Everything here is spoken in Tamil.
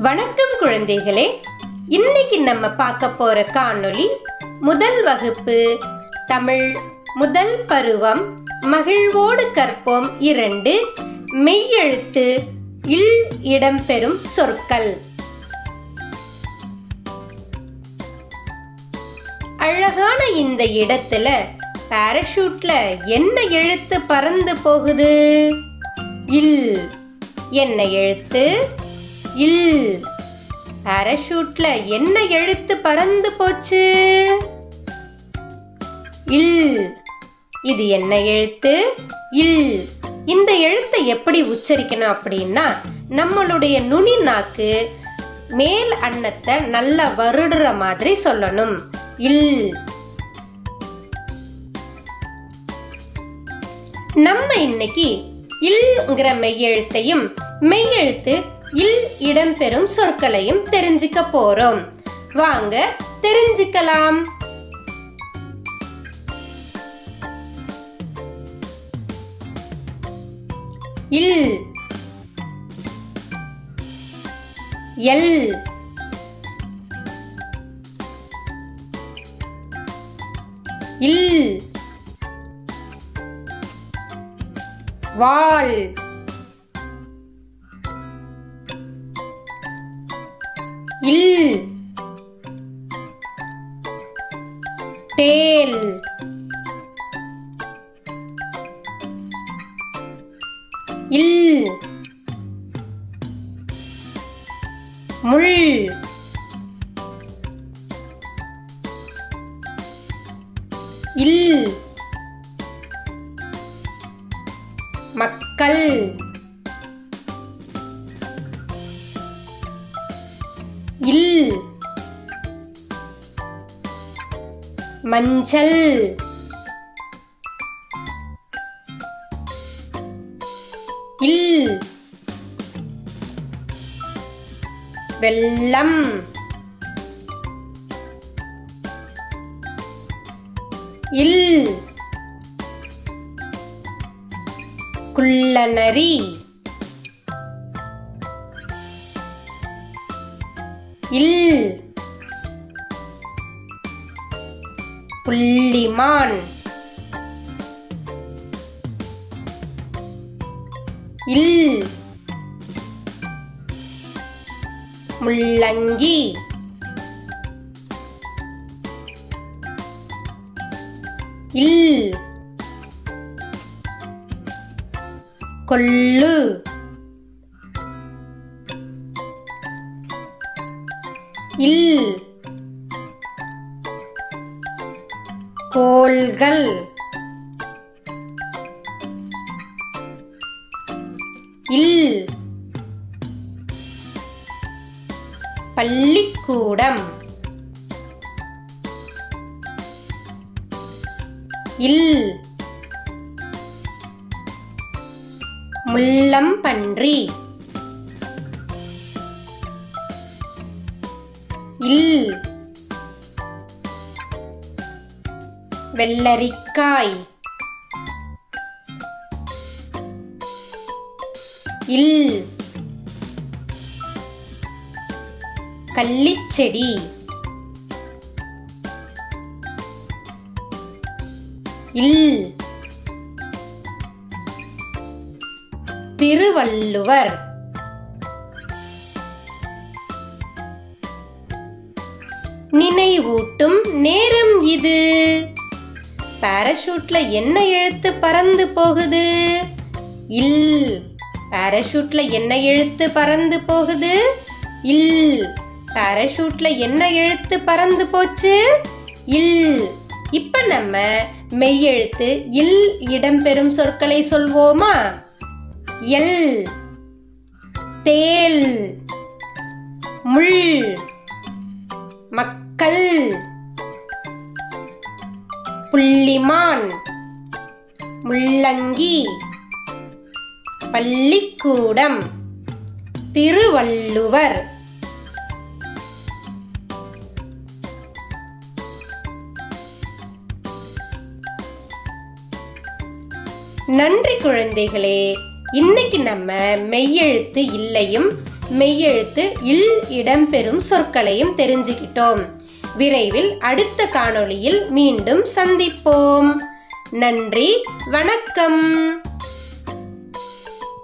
வணக்கம் குழந்தைகளே. இன்னைக்கு நம்ம பார்க்க போற காணொளி முதல் வகுப்பு தமிழ் முதல் பருவம் மகிழ்வோடு கற்போம் 2 மெய்யெழுத்து இல் இடம்பெறும் சொற்கள். அழகான இந்த இடத்துல பாராசூட்ல என்ன எழுத்து பறந்து போகுது? இல். என்ன எழுத்து? இல். பாராசூட்ல என்ன எழுத்து பறந்து போச்சு? இல். இது என்ன எழுத்து? இல். இந்த எழுத்தை எப்படி உச்சரிக்கணும் அப்படின்னா, நம்மளுடைய நுனி நாக்கு மேல் அன்னத்தை நல்லா வருடுற மாதிரி சொல்லணும். இல். நம்ம இன்னைக்கு இல்ங்கிற மெய்யெழுத்தையும் மெய்யெழுத்து இல் இடம்பெறும் சொற்களையும் தெரிஞ்சுக்க போறோம். வாங்க தெரிஞ்சுக்கலாம். இல். எல். இல். வாள். இல். தேல். இல். முள். இல். மக்கள். இல். மஞ்சள். இல். வெள்ளம். இல். குள்ளநரி. இல். புள்ளிமான். இல். முள்ளங்கி. இல். கொள்ளு. இல். கோள்கள். இல். பள்ளிக்கூடம். இல். முள்ளம்பன்றி. இல். வெள்ளரிக்காய். இல். கள்ளிச்செடி. இல். திருவள்ளுவர். நினைவூட்டும் நேரம் இது. பாராசூட்ல என்ன எழுத்து பறந்து போகுது? இல். பாராசூட்ல என்ன எழுத்து பறந்து போகுது? இல். பாராசூட்ல என்ன எழுத்து பறந்து போச்சு? இல். இப்ப நம்ம மெய்யெழுத்து இல் இடம்பெறும் சொற்களை சொல்வோமா? எல். தேல். முள். மக்கள். புள்ளிமான். முள்ளங்கி. பள்ளிக்கூடம். திருவள்ளுவர். நன்றி குழந்தைகளே. இன்னைக்கு நம்ம மெய்யெழுத்து இல்லையும் மெய்யெழுத்து இல் இடம்பெறும் சொற்களையும் தெரிஞ்சுக்கிட்டோம். விரைவில் அடுத்த காணொளியில் மீண்டும் சந்திப்போம். நன்றி, வணக்கம்.